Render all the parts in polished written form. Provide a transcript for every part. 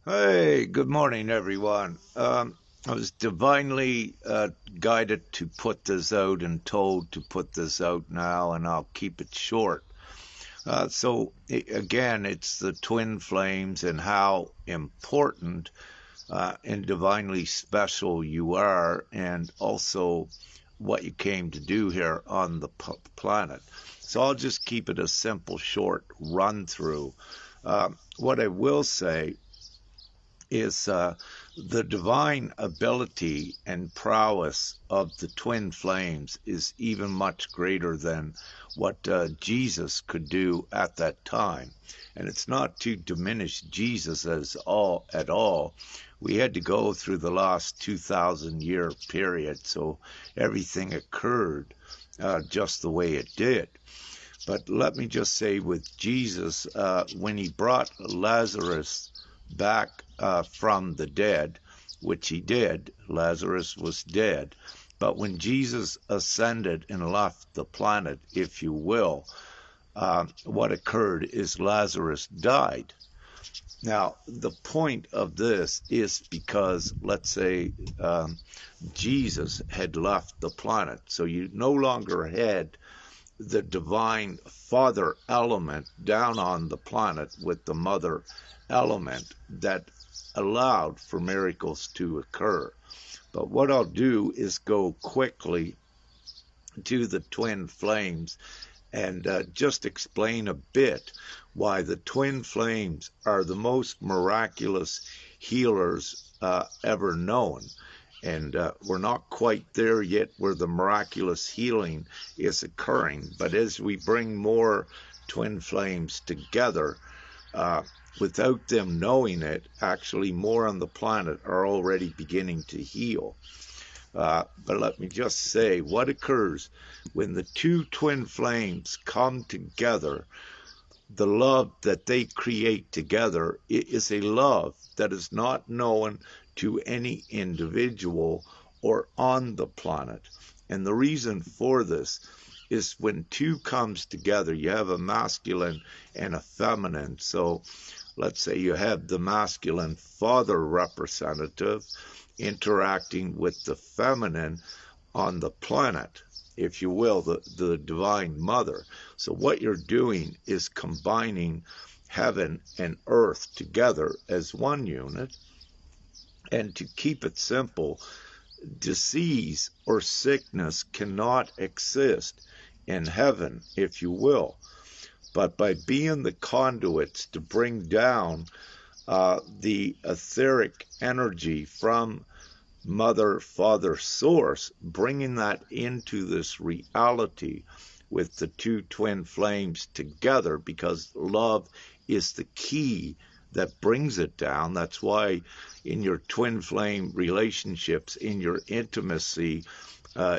Hey, good morning, everyone. I was divinely guided to put this out and told to put this out now, and I'll keep it short. Again, it's the twin flames and how important and divinely special you are, and also what you came to do here on the planet. So I'll just keep it a simple, short run through. What I will say is the divine ability and prowess of the twin flames is even much greater than what Jesus could do at that time. And it's not to diminish Jesus at all. We had to go through the last 2,000 year period, so everything occurred just the way it did. But let me just say with Jesus, when he brought Lazarus back from the dead, which he did, Lazarus was dead. But when Jesus ascended and left the planet, if you will, what occurred is Lazarus died. Now, the point of this is because, let's say, Jesus had left the planet, so you no longer had the divine father element down on the planet with the mother element that allowed for miracles to occur. But what I'll do is go quickly to the twin flames and just explain a bit why the twin flames are the most miraculous healers ever known. And we're not quite there yet where the miraculous healing is occurring. But as we bring more twin flames together, without them knowing it, actually more on the planet are already beginning to heal. But let me just say what occurs when the two twin flames come together. The love that they create together is a love that is not known to any individual or on the planet. And the reason for this is when two comes together, you have a masculine and a feminine. So let's say you have the masculine father representative interacting with the feminine on the planet, if you will, the divine mother. So what you're doing is combining heaven and earth together as one unit. And to keep it simple, disease or sickness cannot exist in heaven, if you will. But by being the conduits to bring down the etheric energy from mother, father, source, bringing that into this reality with the two twin flames together, because love is the key that brings it down. That's why in your twin flame relationships, in your intimacy,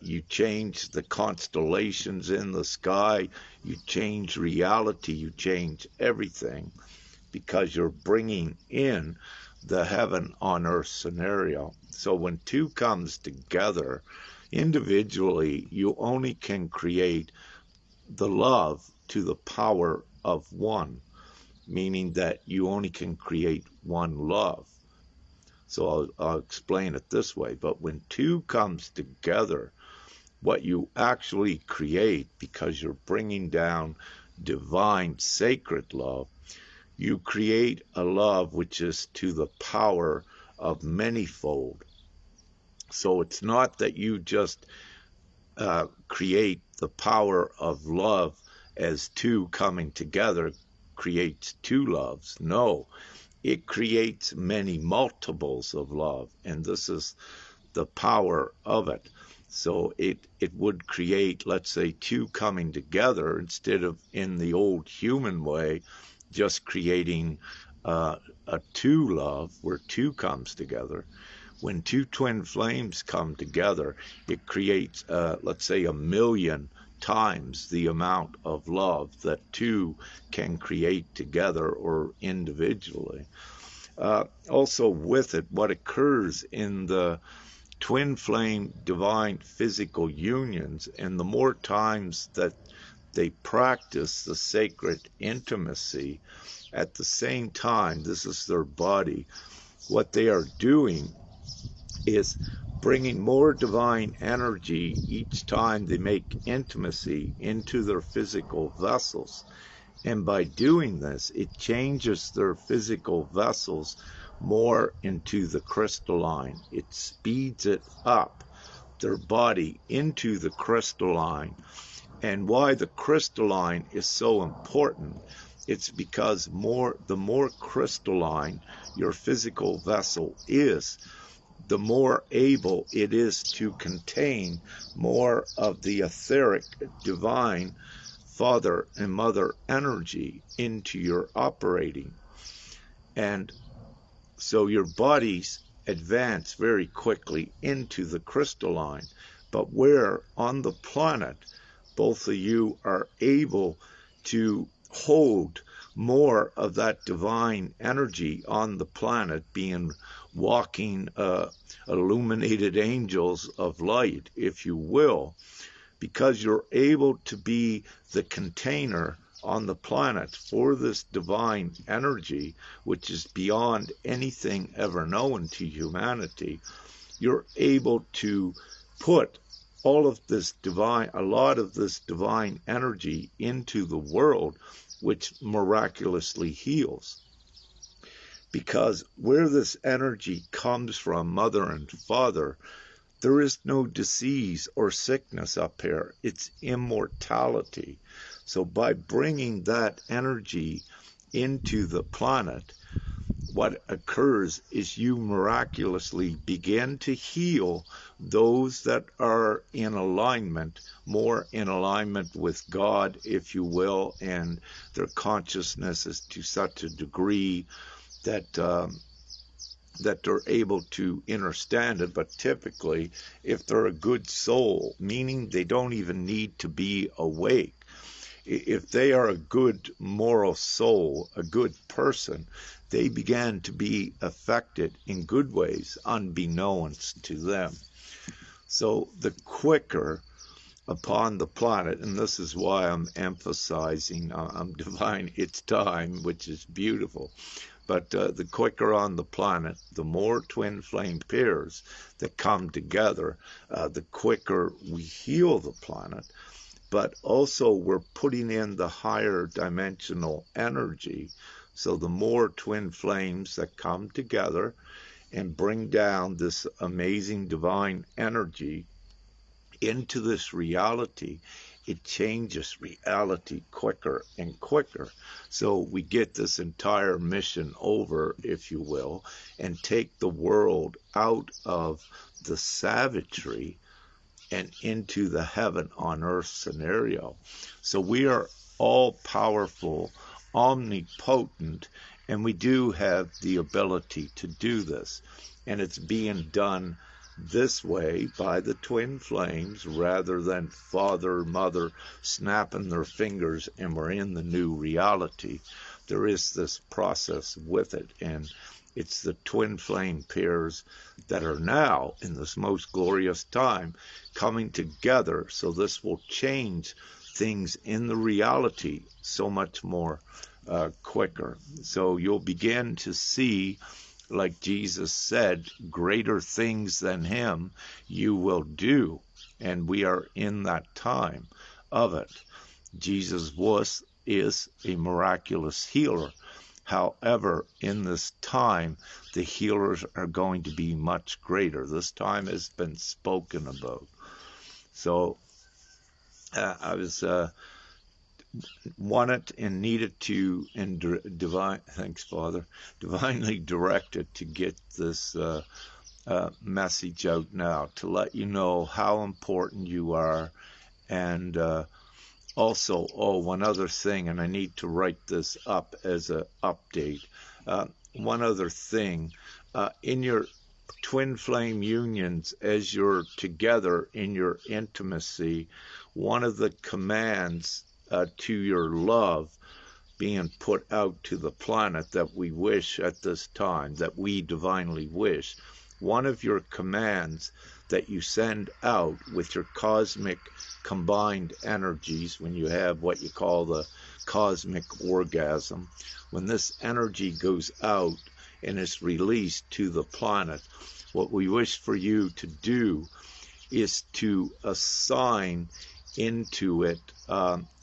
you change the constellations in the sky, you change reality, you change everything, because you're bringing in the heaven on earth scenario. So when two comes together individually, you only can create the love to the power of one, meaning that you only can create one love. So I'll explain it this way. But when two comes together, what you actually create, because you're bringing down divine sacred love, you create a love which is to the power of manyfold. So it's not that you just create the power of love as two coming together creates two loves. No, it creates many multiples of love, and this is the power of it. So it would create, let's say, two coming together instead of in the old human way, just creating a two love where two comes together. When two twin flames come together, it creates, let's say, 1,000,000 times the amount of love that two can create together or individually. Also with it, what occurs in the twin flame divine physical unions, and the more times that they practice the sacred intimacy, at the same time, this is their body, what they are doing is bringing more divine energy each time they make intimacy into their physical vessels. And by doing this, it changes their physical vessels more into the crystalline. It speeds it up, their body into the crystalline. And why the crystalline is so important, it's because the more crystalline your physical vessel is, the more able it is to contain more of the etheric, divine, Father and Mother energy into your operating. And so your bodies advance very quickly into the crystalline. But where on the planet both of you are able to hold more of that divine energy on the planet, being walking illuminated angels of light, if you will, because you're able to be the container on the planet for this divine energy, which is beyond anything ever known to humanity. You're able to put a lot of this divine energy into the world, which miraculously heals. Because where this energy comes from, Mother and Father, there is no disease or sickness up here. It's immortality. So by bringing that energy into the planet, what occurs is you miraculously begin to heal those that are in alignment, more in alignment with God, if you will, and their consciousness is to such a degree that they're able to understand it. But typically, if they're a good soul, meaning they don't even need to be awake, if they are a good moral soul, a good person, they began to be affected in good ways, unbeknownst to them. So the quicker upon the planet, and this is why I'm emphasizing on divine its time, which is beautiful, but the quicker on the planet, the more twin flame pairs that come together, the quicker we heal the planet. But also we're putting in the higher dimensional energy. So the more twin flames that come together and bring down this amazing divine energy into this reality, it changes reality quicker and quicker. So we get this entire mission over, if you will, and take the world out of the savagery and into the heaven on earth scenario. So we are all powerful, omnipotent, and we do have the ability to do this. And it's being done this way by the twin flames rather than father, mother snapping their fingers and we're in the new reality. There is this process with it, and it's the twin flame pairs that are now in this most glorious time coming together. So this will change things in the reality so much more quicker. So you'll begin to see, like Jesus said, greater things than him you will do. And we are in that time of it. Jesus is a miraculous healer. However, in this time, the healers are going to be much greater. This time has been spoken about. So I was wanted and needed to, and thanks, Father, divinely directed to get this message out now to let you know how important you are. And also, one other thing, and I need to write this up as an update. One other thing, in your twin flame unions, as you're together in your intimacy, one of the commands to your love being put out to the planet that we wish at this time, that we divinely wish, one of your commands that you send out with your cosmic combined energies, when you have what you call the cosmic orgasm. When this energy goes out and is released to the planet, what we wish for you to do is to assign into it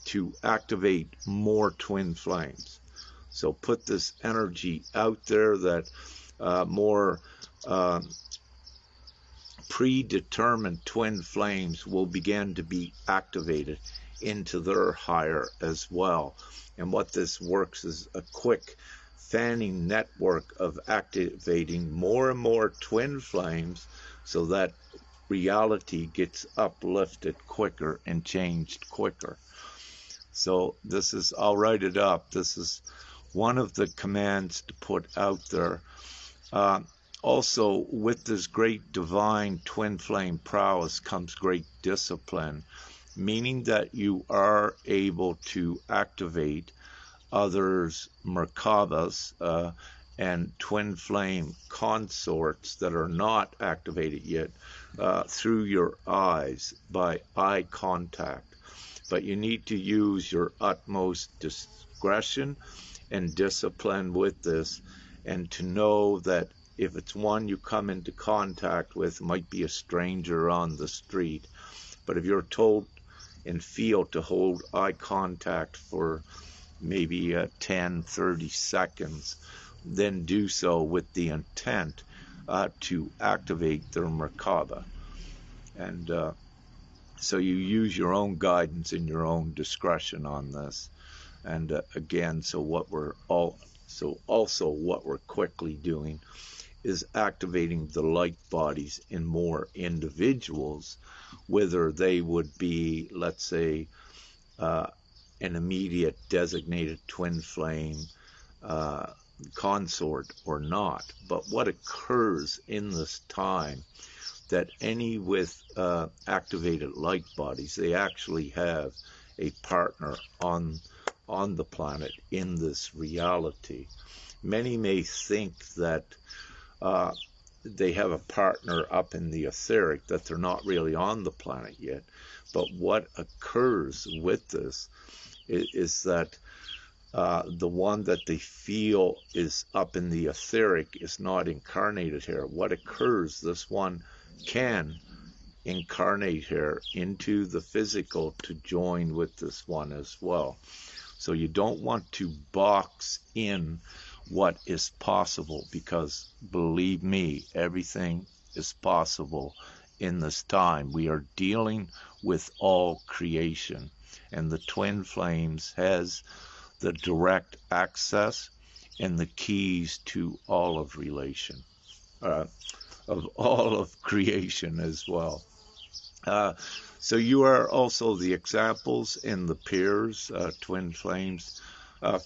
to activate more twin flames. So put this energy out there that more predetermined twin flames will begin to be activated into their higher as well. And what this works is a quick fanning network of activating more and more twin flames so that reality gets uplifted quicker and changed quicker. So this is, I'll write it up. This is one of the commands to put out there. Also, with this great divine twin flame prowess comes great discipline, meaning that you are able to activate others' Merkabas and twin flame consorts that are not activated yet through your eyes by eye contact. But you need to use your utmost discretion and discipline with this, and to know that if it's one you come into contact with, it might be a stranger on the street. But if you're told and feel to hold eye contact for maybe 10, 30 seconds, then do so with the intent to activate their Merkaba. And so you use your own guidance and your own discretion on this. And again, so what we're quickly doing is activating the light bodies in more individuals, whether they would be, let's say, an immediate designated twin flame consort or not. But what occurs in this time, that any with activated light bodies, they actually have a partner on the planet in this reality. Many may think that they have a partner up in the etheric, that they're not really on the planet yet. But what occurs with this is that the one that they feel is up in the etheric is not incarnated here. What occurs, this one can incarnate here into the physical to join with this one as well. So you don't want to box in what is possible, because believe me, everything is possible in this time. We are dealing with all creation, and the twin flames has the direct access and the keys to all of relation, of all of creation as well. So you are also the examples in the peers, twin flames,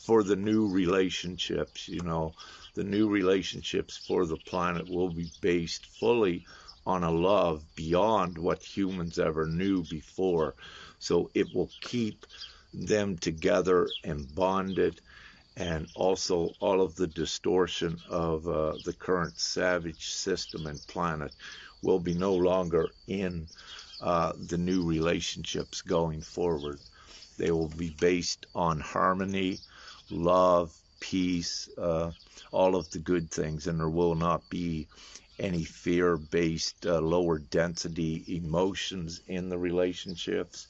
for the new relationships. You know, the new relationships for the planet will be based fully on a love beyond what humans ever knew before. So it will keep them together and bonded, and also all of the distortion of the current savage system and planet will be no longer in the new relationships going forward. They will be based on harmony, love, peace, all of the good things, and there will not be any fear-based lower density emotions in the relationships.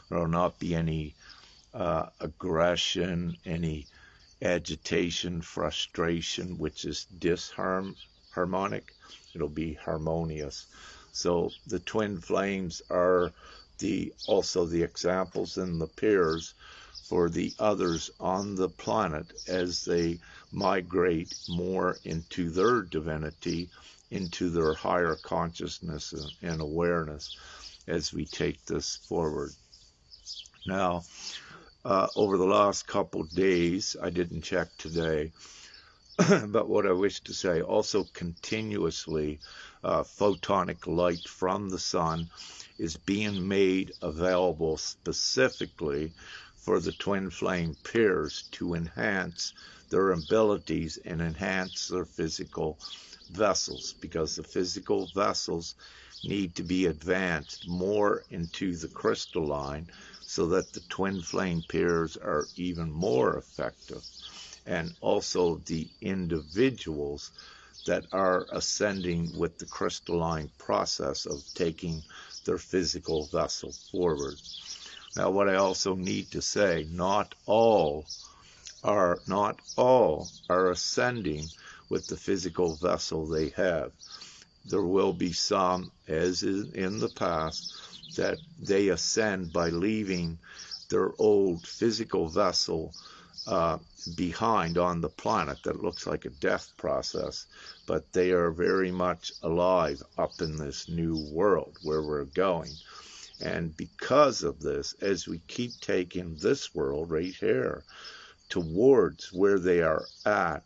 There will not be any aggression, any agitation, frustration, which is disharmonic. It'll be harmonious. So the twin flames are also the examples and the peers for the others on the planet as they migrate more into their divinity, into their higher consciousness and awareness as we take this forward. Now, over the last couple days, I didn't check today, but what I wish to say, also continuously, photonic light from the sun is being made available specifically for the twin flame peers to enhance their abilities and enhance their physical vessels, because the physical vessels need to be advanced more into the crystalline so that the twin flame pairs are even more effective. And also the individuals that are ascending with the crystalline process of taking their physical vessel forward. Now, what I also need to say, not all are ascending with the physical vessel they have. There will be some, as in the past, that they ascend by leaving their old physical vessel behind on the planet. That looks like a death process, but they are very much alive up in this new world where we're going. And because of this, as we keep taking this world right here towards where they are at,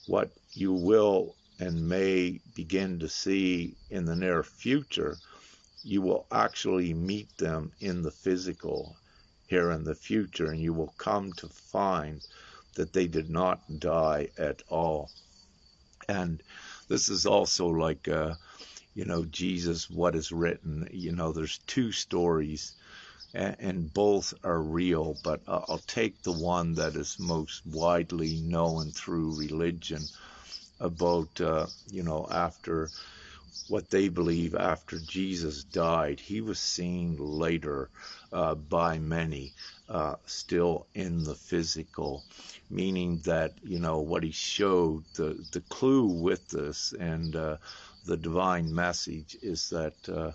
what you will and may begin to see in the near future, you will actually meet them in the physical here in the future, and you will come to find that they did not die at all. And this is also like, Jesus, what is written, there's two stories, and both are real, but I'll take the one that is most widely known through religion about, after what they believe after Jesus died. He was seen later by many still in the physical, meaning that, what he showed, the clue with this and the divine message is that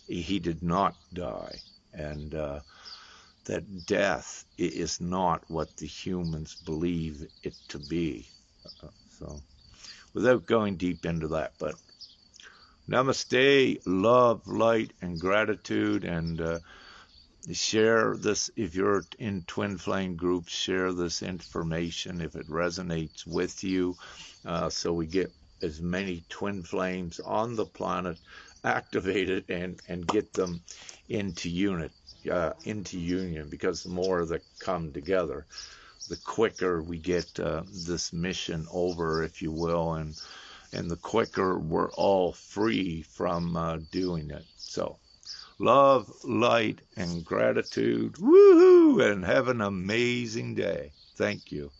he did not die, and that death is not what the humans believe it to be. So, without going deep into that, but namaste, love, light, and gratitude, and share this. If you're in twin flame groups, share this information if it resonates with you, so we get as many twin flames on the planet activated and get them into union, because the more that come together, the quicker we get this mission over, if you will, and the quicker we're all free from doing it. So, love, light, and gratitude. Woohoo! And have an amazing day. Thank you.